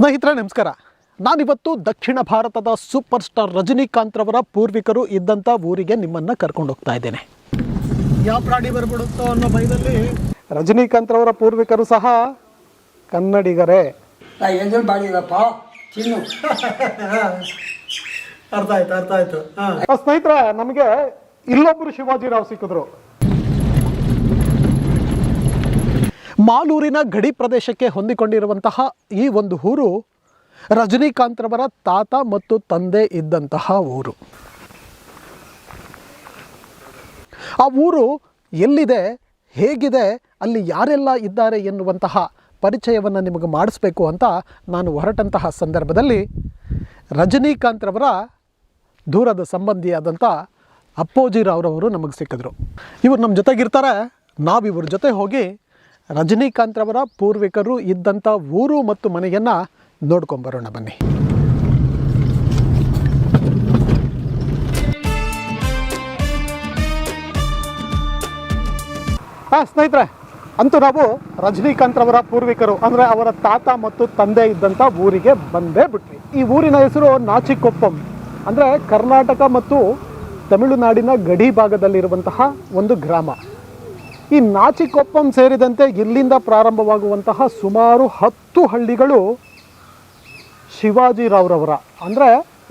ಸ್ನೇಹಿತರೆ ನಮಸ್ಕಾರ. ನಾನಿವತ್ತು ದಕ್ಷಿಣ ಭಾರತದ ಸೂಪರ್ ಸ್ಟಾರ್ ರಜನಿಕಾಂತ್ ರವರ ಪೂರ್ವಿಕರು ಇದ್ದಂಥ ಊರಿಗೆ ನಿಮ್ಮನ್ನು ಕರ್ಕೊಂಡು ಹೋಗ್ತಾ ಇದ್ದೇನೆ. ಯಾವ ಪ್ರಾಣಿ ಬರ್ಬಿಡುತ್ತೋ ಅನ್ನೋ ಭಯದಲ್ಲಿ ರಜನಿಕಾಂತ್ ರವರ ಪೂರ್ವಿಕರು ಸಹ ಕನ್ನಡಿಗರೇ. ಅರ್ಥ ಆಯ್ತು. ಸ್ನೇಹಿತರೆ, ನಮಗೆ ಇಲ್ಲೊಬ್ಬರು ಶಿವಾಜಿರಾವ್ ಸಿಕ್ಕಿದ್ರು. ಮಾಲೂರಿನ ಗಡಿ ಪ್ರದೇಶಕ್ಕೆ ಹೊಂದಿಕೊಂಡಿರುವಂತಹ ಈ ಒಂದು ಊರು ರಜನಿಕಾಂತ್ ರವರ ತಾತ ಮತ್ತು ತಂದೆ ಇದ್ದಂತಹ ಊರು. ಆ ಊರು ಎಲ್ಲಿದೆ, ಹೇಗಿದೆ, ಅಲ್ಲಿ ಯಾರೆಲ್ಲ ಇದ್ದಾರೆ ಎನ್ನುವಂತಹ ಪರಿಚಯವನ್ನು ನಿಮಗೆ ಮಾಡಿಸ್ಬೇಕು ಅಂತ ನಾನು ಹೊರಟಂತಹ ಸಂದರ್ಭದಲ್ಲಿ ರಜನಿಕಾಂತ್ ರವರ ದೂರದ ಸಂಬಂಧಿಯಾದಂಥ ಅಪ್ಪೋಜಿರಾವ್ರವರು ನಮಗೆ ಸಿಕ್ಕಿದ್ರು. ಇವರು ನಮ್ಮ ಜೊತೆಗಿರ್ತಾರೆ. ನಾವಿವ್ರ ಜೊತೆ ಹೋಗಿ ರಜನಿಕಾಂತ್ ರವರ ಪೂರ್ವಿಕರು ಇದ್ದಂಥ ಊರು ಮತ್ತು ಮನೆಯನ್ನು ನೋಡ್ಕೊಂಬರೋಣ ಬನ್ನಿ. ಸ್ನೇಹಿತರೆ, ಅಂತೂ ನಾವು ರಜನಿಕಾಂತ್ ರವರ ಪೂರ್ವಿಕರು ಅಂದರೆ ಅವರ ತಾತ ಮತ್ತು ತಂದೆ ಇದ್ದಂಥ ಊರಿಗೆ ಬಂದೇ ಬಿಟ್ವಿ. ಈ ಊರಿನ ಹೆಸರು ನಾಚಿಕೊಪ್ಪಂ, ಅಂದರೆ ಕರ್ನಾಟಕ ಮತ್ತು ತಮಿಳುನಾಡಿನ ಗಡಿ ಭಾಗದಲ್ಲಿರುವಂತಹ ಒಂದು ಗ್ರಾಮ. ಈ ನಾಚಿಕೊಪ್ಪಂ ಸೇರಿದಂತೆ ಇಲ್ಲಿಂದ ಪ್ರಾರಂಭವಾಗುವಂತಹ ಸುಮಾರು 10 ಹಳ್ಳಿಗಳು ಶಿವಾಜಿರಾವ್ರವರ ಅಂದರೆ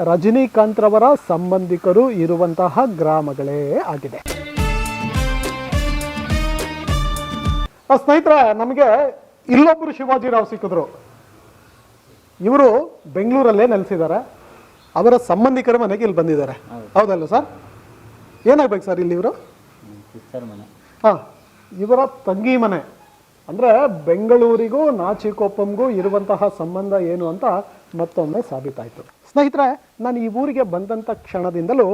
ರಜನಿಕಾಂತ್ ರವರ ಸಂಬಂಧಿಕರು ಇರುವಂತಹ ಗ್ರಾಮಗಳೇ ಆಗಿದೆ. ಸ್ನೇಹಿತರೆ, ನಮಗೆ ಇಲ್ಲೊಬ್ಬರು ಶಿವಾಜಿರಾವ್ ಸಿಕ್ಕಿದ್ರು. ಇವರು ಬೆಂಗಳೂರಲ್ಲೇ ನೆಲೆಸಿದ್ದಾರೆ. ಅವರ ಸಂಬಂಧಿಕರ ಮನೆಗೆ ಇಲ್ಲಿ ಬಂದಿದ್ದಾರೆ. ಹೌದಲ್ಲ ಸರ್? ಏನಾಗಬೇಕು ಸರ್ ಇಲ್ಲಿ ಇವರು? ಹಾಂ, ಇವರ ತಂಗಿ ಮನೆ. ಅಂದರೆ ಬೆಂಗಳೂರಿಗೂ ನಾಚಿಕೊಪ್ಪಂಗೂ ಇರುವಂತಹ ಸಂಬಂಧ ಏನು ಅಂತ ಮತ್ತೊಮ್ಮೆ ಸಾಬೀತಾಯಿತು. ಸ್ನೇಹಿತರೆ, ನಾನು ಈ ಊರಿಗೆ ಬಂದಂಥ ಕ್ಷಣದಿಂದಲೂ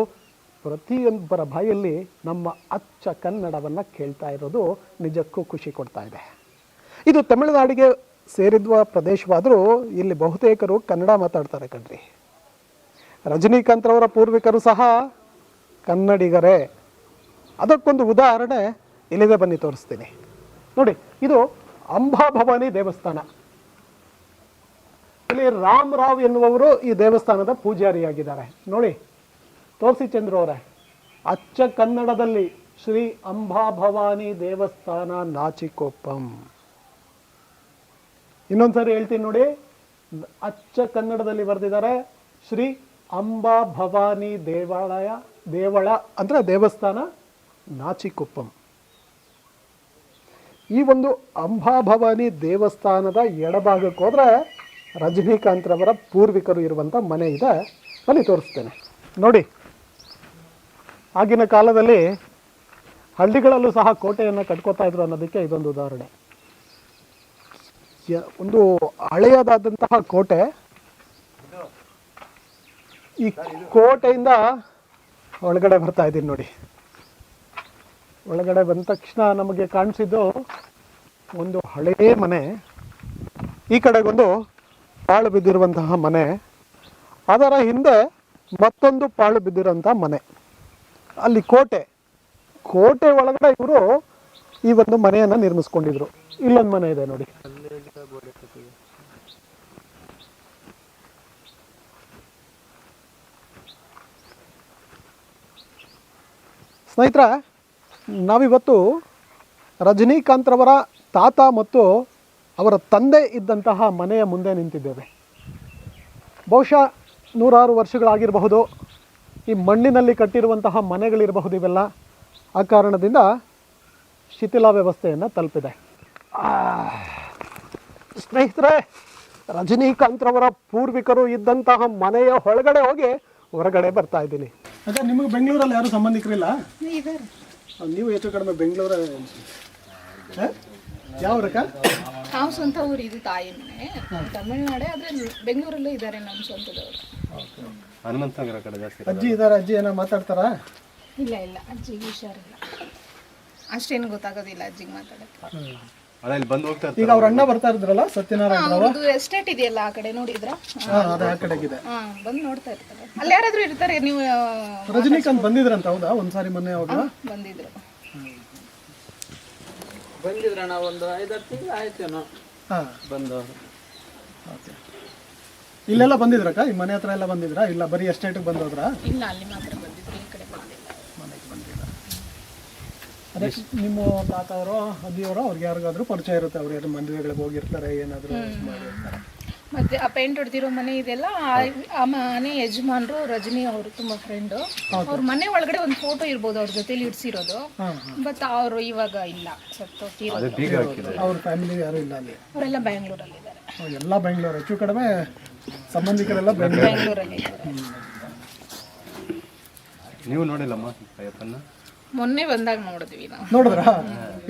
ಪ್ರತಿಯೊಬ್ಬರ ಬಾಯಲ್ಲಿ ನಮ್ಮ ಅಚ್ಚ ಕನ್ನಡವನ್ನು ಕೇಳ್ತಾ ಇರೋದು ನಿಜಕ್ಕೂ ಖುಷಿ ಕೊಡ್ತಾ ಇದೆ. ಇದು ತಮಿಳುನಾಡಿಗೆ ಸೇರಿರುವ ಪ್ರದೇಶವಾದರೂ ಇಲ್ಲಿ ಬಹುತೇಕರು ಕನ್ನಡ ಮಾತಾಡ್ತಾರೆ ಕಣ್ರಿ. ರಜನಿಕಾಂತ್ ರವರ ಪೂರ್ವಿಕರು ಸಹ ಕನ್ನಡಿಗರೇ. ಅದಕ್ಕೊಂದು ಉದಾಹರಣೆ ಇಲ್ಲಿದೆ, ಬನ್ನಿ ತೋರಿಸ್ತೀನಿ ನೋಡಿ. ಇದು ಅಂಬಾಭವಾನಿ ದೇವಸ್ಥಾನ. ಇಲ್ಲಿ ರಾಮರಾವ್ ಎನ್ನುವವರು ಈ ದೇವಸ್ಥಾನದ ಪೂಜಾರಿಯಾಗಿದ್ದಾರೆ. ನೋಡಿ, ತೋರಿಸಿ ಚಂದ್ರು ಅವರೇ, ಅಚ್ಚ ಕನ್ನಡದಲ್ಲಿ ಶ್ರೀ ಅಂಬಾಭವಾನಿ ದೇವಸ್ಥಾನ ನಾಚಿಕೊಪ್ಪಂ. ಇನ್ನೊಂದ್ಸರಿ ಹೇಳ್ತೀನಿ ನೋಡಿ, ಅಚ್ಚ ಕನ್ನಡದಲ್ಲಿ ಬರೆದಿದ್ದಾರೆ ಶ್ರೀ ಅಂಬಾಭವಾನಿ ದೇವಳ ಅಂದರೆ ದೇವಸ್ಥಾನ ನಾಚಿಕೊಪ್ಪಂ. ಈ ಒಂದು ಅಂಬಾಭವಾನಿ ದೇವಸ್ಥಾನದ ಎಡಭಾಗಕ್ಕೆ ಹೋದರೆ ರಜನಿಕಾಂತ್ ರವರ ಪೂರ್ವಿಕರು ಇರುವಂಥ ಮನೆ ಇದೆ. ಅಲ್ಲಿ ತೋರಿಸ್ತೇನೆ ನೋಡಿ. ಆಗಿನ ಕಾಲದಲ್ಲಿ ಹಳ್ಳಿಗಳಲ್ಲೂ ಸಹ ಕೋಟೆಯನ್ನು ಕಟ್ಕೋತಾ ಇದ್ರು ಅನ್ನೋದಕ್ಕೆ ಇದೊಂದು ಉದಾಹರಣೆ. ಒಂದು ಹಳೆಯದಾದಂತಹ ಕೋಟೆ. ಈ ಕೋಟೆಯಿಂದ ಒಳಗಡೆ ಬರ್ತಾ ಇದ್ದೀನಿ ನೋಡಿ. ಒಳಗಡೆ ಬಂದ ತಕ್ಷಣ ನಮಗೆ ಕಾಣಿಸಿದ್ದು ಒಂದು ಹಳೆಯ ಮನೆ. ಈ ಕಡೆಗೊಂದು ಪಾಳು ಬಿದ್ದಿರುವಂತಹ ಮನೆ, ಅದರ ಹಿಂದೆ ಮತ್ತೊಂದು ಪಾಳು ಬಿದ್ದಿರುವಂಥ ಮನೆ. ಅಲ್ಲಿ ಕೋಟೆ ಒಳಗಡೆ ಇವರು ಈ ಒಂದು ಮನೆಯನ್ನು ನಿರ್ಮಿಸ್ಕೊಂಡಿದ್ರು. ಇಲ್ಲೊಂದು ಮನೆ ಇದೆ ನೋಡಿ. ಸ್ನೇಹಿತರೆ, ನಾವಿವತ್ತು ರಜನಿಕಾಂತ್ ರವರ ತಾತ ಮತ್ತು ಅವರ ತಂದೆ ಇದ್ದಂತಹ ಮನೆಯ ಮುಂದೆ ನಿಂತಿದ್ದೇವೆ. ಬಹುಶಃ 100 ವರ್ಷಗಳಾಗಿರಬಹುದು. ಈ ಮಣ್ಣಿನಲ್ಲಿ ಕಟ್ಟಿರುವಂತಹ ಮನೆಗಳಿರಬಹುದು ಇವೆಲ್ಲ. ಆ ಕಾರಣದಿಂದ ಶಿಥಿಲ ವ್ಯವಸ್ಥೆಯನ್ನು ತಲುಪಿದೆ. ಸ್ನೇಹಿತರೆ, ರಜನಿಕಾಂತ್ ರವರ ಪೂರ್ವಿಕರು ಇದ್ದಂತಹ ಮನೆಯ ಒಳಗಡೆ ಹೋಗಿ ಹೊರಗಡೆ ಬರ್ತಾ ಇದ್ದೀನಿ. ಅದೇ, ನಿಮಗೆ ಬೆಂಗಳೂರಲ್ಲಿ ಯಾರು ಸಂಬಂಧಿಕರಿಲ್ಲ? ನೀವು ಹೆಚ್ಚು ಕಡಿಮೆ ಬೆಂಗಳೂರ ಯಾವ ನಾವು ಸ್ವಂತ ಊರು. ಇದು ತಾಯಿ ಮನೆ ತಮಿಳ್ನಾಡೆ, ಆದ್ರೆ ಬೆಂಗಳೂರಲ್ಲೇ ಇದ್ದಾರೆ ನಮ್ಮ ಸ್ವಂತದವರು. ಹನುಮಂತನಗರ ಕಡೆ ಜಾಸ್ತಿ. ಅಜ್ಜಿ ಇದ್ದಾರೆ? ಅಜ್ಜಿ ಏನೋ ಮಾತಾಡ್ತಾರಾ? ಇಲ್ಲ, ಅಜ್ಜಿಗೆ ಹುಷಾರಿಲ್ಲ, ಅಷ್ಟೇನು ಗೊತ್ತಾಗೋದಿಲ್ಲ ಅಜ್ಜಿಗೆ ಮಾತಾಡಕ್ಕೆ. ಈಗ ಅವ್ರ ಅಣ್ಣ ಬರ್ತಾ ಇದ್ರಲ್ಲ, ಸತ್ಯನಾರಾಯಣ ಎಸ್ಟೇಟ್ ಇದೆಯಲ್ಲ ಆ ಕಡೆ, ನೋಡಿದ್ರ? ಆ ಕಡೆಗಿದೆ. ಬಂದು ನೋಡ್ತಾ ಇರ್ತಾರೆ. ಅಲ್ಲಿ ಯಾರಾದ್ರೂ ಇರ್ತಾರೆ. ನೀವು ರಜನಿಕಾಂತ್ ಬಂದಿದ್ರಂತ? ಹೌದಾ? ಒಂದ್ಸಾರಿ ಮೊನ್ನೆ ಬಂದಿದ್ರು. ಬಂದಿದ್ರಣ್ಣ, ಒಂದು 5-6 ತಿಂಗಳು ಆಯ್ತೇನೋ ಬಂದು. ಓಕೆ. ಇಲ್ಲೆಲ್ಲ ಬಂದಿದ್ರಕ್ಕ ಈ ಮನೆ ಹತ್ರ ಎಲ್ಲ ಬಂದಿದ್ರಾ ಇಲ್ಲ ಬರೀ ಎಸ್ಟೇಟಿಗೆ ಬಂದೋದ್ರಾ ಇಲ್ಲ ಅಲ್ಲಿ ಮಾತ್ರ ಬಂದಿದ್ರು, ಈ ಕಡೆ ಬಂದಿಲ್ಲ. ಮನೆಗೆ ಬಂದಿಲ್ಲ. ಅದಕ್ಕೆ ನಿಮ್ಮ ತಾತ ಅವರೋ ಅದಿಯವರೋ ಅವ್ರಿಗೆ ಯಾರಿಗಾದ್ರೂ ಪರಿಚಯ ಇರುತ್ತೆ, ಅವ್ರು ಯಾರು ಮದುವೆಗಳಿಗೆ ಹೋಗಿರ್ತಾರೆ ಏನಾದರೂ ಮಾಡಿರ್ತಾರೆ. ಮತ್ತೆ ಆ ಪೇಂಟ್ ಹೊಡೆದಿರೋ ಮನೆ ಇದೆಲ್ಲ ಆ ಮನೆ ಯಜಮಾನ್ರು ರಜನಿ ಅವರು ತುಂಬಾ ಫ್ರೆಂಡು. ಅವ್ರ ಮನೆ ಒಳಗಡೆ ಒಂದು ಫೋಟೋ ಇರ್ಬೋದು ಅವ್ರ ಜೊತೆಲಿ ಇಡ್ಸಿರೋದು. ಬಟ್ ಅವರು ಇವಾಗ ಇಲ್ಲ, ಸತ್ತೋಗ್ತಿರೋದು. ಅವ್ರ ಫ್ಯಾಮಿಲಿ ಯಾರು ಇಲ್ಲ ಅಲ್ಲಿ, ಅವರೆಲ್ಲ ಬ್ಯಾಂಗ್ಳೂರಲ್ಲಿ ಇದ್ದಾರೆ. ಎಲ್ಲ ಬೆಂಗಳೂರು, ಹೆಚ್ಚು ಕಡಿಮೆ ಸಂಬಂಧಿಕರೆಲ್ಲ ಬ್ಯಾಂಗ್ಳೂರಲ್ಲಿ ಇದ್ದಾರೆ. ನೀವು ನೋಡಿಲ್ಲಮ್ಮ ಅಯ್ಯಪ್ಪನ? ಮೊನ್ನೆ ಬಂದಾಗ ನೋಡಿದ್ವಿ ನಾವು. ನೋಡಿದ್ರಾ?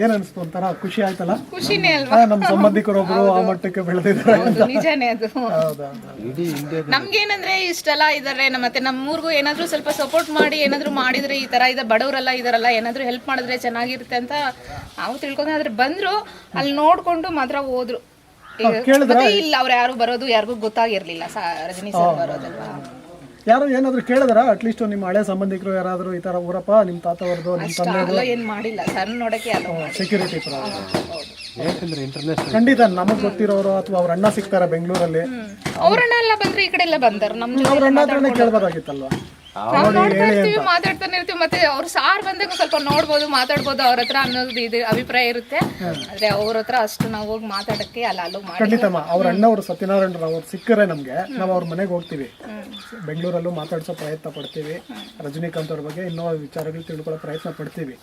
ಏನ್ ಅನ್ಸ್ತು? ಒಂಥರ ಖುಷಿ ಆಯ್ತಲ್ಲ? ಖುಷಿನೇ ಅಲ್ವಾ? ನಮ್ಮ ಸಂಬಂಧಿಕರೊಬ್ರು ಆ ಮಟ್ಟಕ್ಕೆ ಬೆಳೆದಿದ್ದಾರೆ. ಹೌದು, ನಿಜಾನೇ ಅದು. ಹೌದಾ? ಇಡೀ ಇಂಡಿಯಾದ ನಮ್ಗೇನಂದ್ರೆ ಇಷ್ಟೆಲ್ಲ ಇದಾರೆ, ಮತ್ತೆ ನಮ್ಮೂರ್ಗೂ ಏನಾದ್ರು ಸ್ವಲ್ಪ ಸಪೋರ್ಟ್ ಮಾಡಿ ಏನಾದ್ರು ಮಾಡಿದ್ರೆ, ಈ ತರ ಬಡವರೆಲ್ಲ ಇದಾರಲ್ಲ, ಏನಾದ್ರು ಹೆಲ್ಪ್ ಮಾಡಿದ್ರೆ ಚೆನ್ನಾಗಿರುತ್ತೆ ಅಂತ ನಾವು ತಿಳ್ಕೊಂಡ್ರೆ. ಆದ್ರೆ ಬಂದ್ರು, ಅಲ್ಲಿ ನೋಡ್ಕೊಂಡು ಮಾತ್ರ ಹೋದ್ರು. ಮತ್ತೆ ಇಲ್ಲ ಅವ್ರು ಯಾರು ಬರೋದು ಯಾರಿಗೂ ಗೊತ್ತಾಗಿರ್ಲಿಲ್ಲ, ರಜನಿ ಸರ್ ಬರೋದಲ್ವಾ. ಯಾರು ಏನಾದ್ರು ಕೇಳಿದ್ರ? ಅಟ್ಲೀಸ್ಟ್ ನಿಮ್ಮ ಹಳೆ ಸಂಬಂಧಿಕರು ಯಾರಾದ್ರೂ ಈ ತರ ಊರಪ್ಪ ನಿಮ್ ತಾತವರದು ನಿಮ್ ತಂದೆ ಅಲ್ಲ ಏನ್ ಮಾಡಿಲ್ಲ ಸರ್, ನೋಡಕ್ಕೆ ಅಲ್ಲ. Security problem. ಯಾಕಂದ್ರೆ ಇಂಟರ್ನ್ಯಾಷನಲ್ ಖಂಡಿತ ನಮಗ್ ಗೊತ್ತಿರೋರು ಅಥವಾ ಅವ್ರ ಅಣ್ಣ ಸಿಗ್ತಾರ ಬೆಂಗಳೂರಲ್ಲಿ, ಅವ್ರಣ್ಣ ಎಲ್ಲ ಬಂದ್ರೆ ಈ ಕಡೆ ಎಲ್ಲ ಬಂದಾರ. ನಮ್ ಅವ್ರ ಅಣ್ಣ ಹತ್ರನೇ ಕೇಳ್ಬೋದಾಗಿತ್ತಲ್ವಾ? ನಾವು ನೋಡ್ತಾ ಇರ್ತೀವಿ, ಮಾತಾಡ್ತಾನೆ ಇರ್ತೀವಿ. ಮತ್ತೆ ಅವ್ರು ಸಾರ್ ಬಂದಾಗ ಸ್ವಲ್ಪ ನೋಡ್ಬೋದು, ಮಾತಾಡ್ಬೋದು ಅವ್ರ ಹತ್ರ ಅನ್ನೋದು ಇದು ಅಭಿಪ್ರಾಯ ಇರುತ್ತೆ. ಆದ್ರೆ ಅವ್ರ ಹತ್ರ ಅಷ್ಟು ನಾವು ಹೋಗಿ ಮಾತಾಡಕ್ಕೆ ಅಲ್ಲೂ ಮಾಡಿ. ಖಂಡಿತಮ್ಮ ಅವ್ರ ಅಣ್ಣವ್ರು ಸತ್ಯನಾರಾಯಣ ಅವ್ರು ಸಿಕ್ಕರೆ ನಮ್ಗೆ, ನಾವು ಅವ್ರ ಮನೆಗೆ ಹೋಗ್ತೀವಿ, ಬೆಂಗಳೂರಲ್ಲೂ ಮಾತಾಡ್ಸೋ ಪ್ರಯತ್ನ ಪಡ್ತೀವಿ. ರಜನಿಕಾಂತ್ ಅವ್ರ ಬಗ್ಗೆ ಇನ್ನೂ ವಿಚಾರಗಳು ತಿಳ್ಕೊಳ್ಳೋ ಪ್ರಯತ್ನ ಪಡ್ತೀವಿ.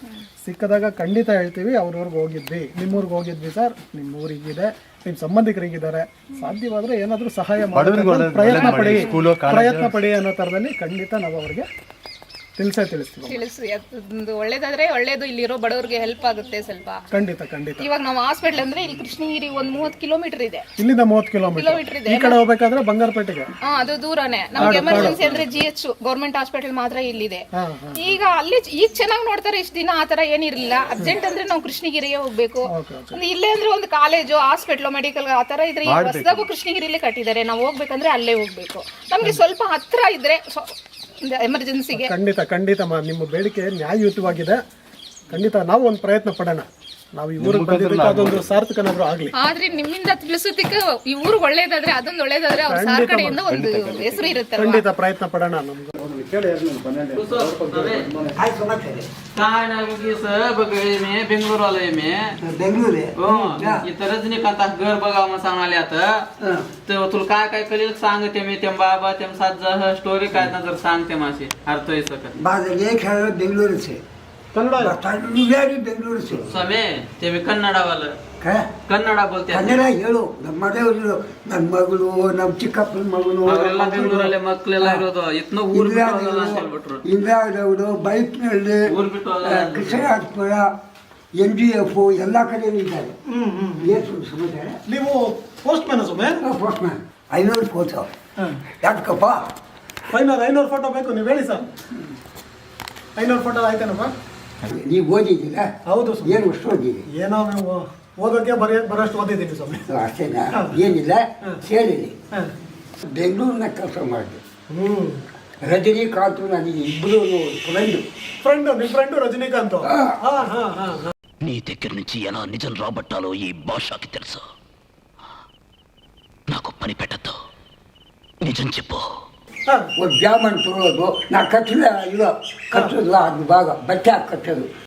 ಸಿಕ್ಕದಾಗ ಖಂಡಿತ ಹೇಳ್ತೀವಿ ಅವ್ರವ್ರಿಗೆ ಹೋಗಿದ್ವಿ, ನಿಮ್ಮೂರ್ಗೆ ಹೋಗಿದ್ವಿ ಸರ್, ನಿಮ್ಮ ಊರಿಗಿದೆ, ನಿಮ್ಮ ಸಂಬಂಧಿಕರಿಗಿದ್ದಾರೆ, ಸಾಧ್ಯವಾದ್ರೆ ಏನಾದರೂ ಸಹಾಯ ಮಾಡಿ ಪ್ರಯತ್ನ ಪಡಿ ಅನ್ನೋ ಥರದಲ್ಲಿ ಖಂಡಿತ ನಾವು ಅವ್ರಿಗೆ ತಿಳಿಸ್ತೀವಿ. ಒಂದು ಒಳ್ಳೇದಾದ್ರೆ ಒಳ್ಳೇದು, ಇಲ್ಲಿರೋ ಬಡವ್ರಿಗೆ ಹೆಲ್ಪ್ ಆಗುತ್ತೆ ಸ್ವಲ್ಪ. ಖಂಡಿತ ಖಂಡಿತ. ಇವಾಗ ನಾವು ಹಾಸ್ಪಿಟಲ್ ಅಂದ್ರೆ ಇಲ್ಲಿ ಕೃಷ್ಣಗಿರಿ ಒಂದು 30 ಕಿಲೋಮೀಟರ್ ಇದೆ. ಇಲ್ಲಿಂದ 30 ಕಿಲೋಮೀಟರ್ ಇದೆ. ಈ ಕಡೆ ಹೋಗ್ಬೇಕಾದ್ರೆ ಬಂಗಾರಪೇಟೆಗೆ ಅದು ದೂರನೇ. ನಮ್ಗೆ ಎಮರ್ಜೆನ್ಸಿ ಅಂದ್ರೆ GH ಗೌರ್ಮೆಂಟ್ ಹಾಸ್ಪಿಟಲ್ ಮಾತ್ರ ಇಲ್ಲಿದೆ. ಈಗ ಅಲ್ಲಿ ಈಗ ಚೆನ್ನಾಗಿ ನೋಡ್ತಾರೆ, ಇಷ್ಟು ದಿನ ಆತರ ಏನಿರ್ಲಿಲ್ಲ. ಅರ್ಜೆಂಟ್ ಅಂದ್ರೆ ನಾವು ಕೃಷ್ಣಗಿರಿಗೆ ಹೋಗ್ಬೇಕು. ಇಲ್ಲೇ ಅಂದ್ರೆ ಒಂದು ಕಾಲೇಜು, ಹಾಸ್ಪಿಟಲ್, ಮೆಡಿಕಲ್ ಆತರ ಇದ್ರೆ ಹೊಸದಾಗೂ ಕೃಷ್ಣಗಿರಿಲೇ ಕಟ್ಟಿದ್ದಾರೆ. ನಾವು ಹೋಗ್ಬೇಕಂದ್ರೆ ಅಲ್ಲೇ ಹೋಗ್ಬೇಕು. ನಮ್ಗೆ ಸ್ವಲ್ಪ ಹತ್ರ ಇದ್ರೆ ಎಮರ್ಜೆನ್ಸಿಗೆ ಖಂಡಿತ ಖಂಡಿತ ನಿಮ್ಮ ಬೇಡಿಕೆ ನ್ಯಾಯಯುತವಾಗಿದೆ. ಖಂಡಿತ ನಾವು ಒಂದು ಪ್ರಯತ್ನ ಪಡೋಣ. ನಾವು ಈ ಊರಿಗೆ ಬಂದಿದ್ದಕ್ಕೆ ಅದೊಂದು ಸಾರ್ಥಕನಾದ್ರೂ ಆಗ್ಲಿ. ಆದ್ರೆ ನಿಮ್ಮಿಂದ ತಿಳಿಸೋದಕ್ಕೆ ಈ ಊರು ಒಳ್ಳೇದಾದ್ರೆ, ಅದೊಂದು ಒಳ್ಳೇದಾದ್ರೆ ಅವ್ರ ಸಾರ್ ಕಡೆಯಿಂದ ಒಂದು ಹೆಸರು ಇರುತ್ತೆ. ಖಂಡಿತ ಪ್ರಯತ್ನ ಪಡೋಣ. ನಮ್ಗೆ काय नाही बघी सर बघ मी बेंगलोर आलोय मी बेंगलोर आहे हो इथं रजनीकांत घर बघा म्हणून सांगाले आता तर तुला काय काय कळेल सांगते मी त्या बाबा त्या सात स्टोरी काय ना जर सांगते माशी अर्थ आहे सकत माझं लेख आहे बेंगलोरचे ಕನ್ನಡ ಬೆಂಗಳೂರು ಸಮೇ ते मी ಕನ್ನಡವಾಲ ಕನ್ನಡ बोलते ಕನ್ನಡ ಹೇಳು. ನಮ್ಮ ಮನೆಯವರು, ನನ್ನ ಮಗಳು, ನಮ್ಮ ಚಿಕ್ಕಪ್ಪನ ಮಗಳು ಅವರೆಲ್ಲ ಬೆಂಗಳೂರಲ್ಲೇ ಮಕ್ಕಳೆಲ್ಲ ಇರೋದು. ಇತ್ನ ಊರ್ ಬಿಟ್ಟು ಹೋಗಲ್ಲ ಅಂತ ಹೇಳ್ಬಿಟ್ರು. ಇಂದ್ರಾದವರು ಬೈಕ್ನಲ್ಲಿ ಊರ್ ಬಿಟ್ಟು ಹೋಗಲ್ಲ. ಕೃಷ್ಣರಾಜಪುರ, NGF ಎಲ್ಲ ಕಡೆಯೂ ಇದ್ದಾರೆ. ಏನು ಸಮಾಚಾರ? ನೀವು ಪೋಸ್ಟ್ ಮ್ಯಾನ್ ಸುಮ್ಮನೆ ಪೋಸ್ಟ್ ಮ್ಯಾನ್ 500 ಫೋಟೋ ಯಾಕಪ್ಪ? 500 ಫೋಟೋ ಬೇಕು, ನೀವು ಹೇಳಿ ಸರ್. 500 ಫೋಟೋ ಆಯ್ತೇನಪ್ಪ? ನೀವು ಓದಿದ್ದೀರಾ? ಹೌದು. ಏನು ಅಷ್ಟು ಓದಿದ್ದೀರಿ? ಏನೋ ನಾವು ಓದೋಕ್ಕೆ ಬರೋಷ್ಟು ಓದಿದ್ದೀನಿ ಸ್ವಾಮಿ. ಅಷ್ಟೇನಾ? ಏನಿಲ್ಲ ಹೇಳಿರಿ. ಬೆಂಗಳೂರಿನ ಕೆಲಸ ಮಾಡಿದೆ. ರಜನಿಕಾಂತ್ ನನಗೆ ಇಬ್ಬರು ಫ್ರೆಂಡು. ನಿಮ್ಮ ಫ್ರೆಂಡು రజనీకాంత్. నీ దగ్గర నుంచి ఎలా నిజం రాబట్టాలో ఈ భాషకి తెలుసు. నాకు పని పెట్టద్దు, నిజం చెప్పు. ಒಂದು ಜಾಮನ್ ತರೋದು, ನಾ ಕಟ್ಟಿಲ್ಲ, ಇಲ್ಲ ಕಟ್ಟೋದಿಲ್ಲ, ಅದು ಭಾಗ ಬಟ್ಟೆ ಹಾಕಿ ಕಟ್ಟೋದು.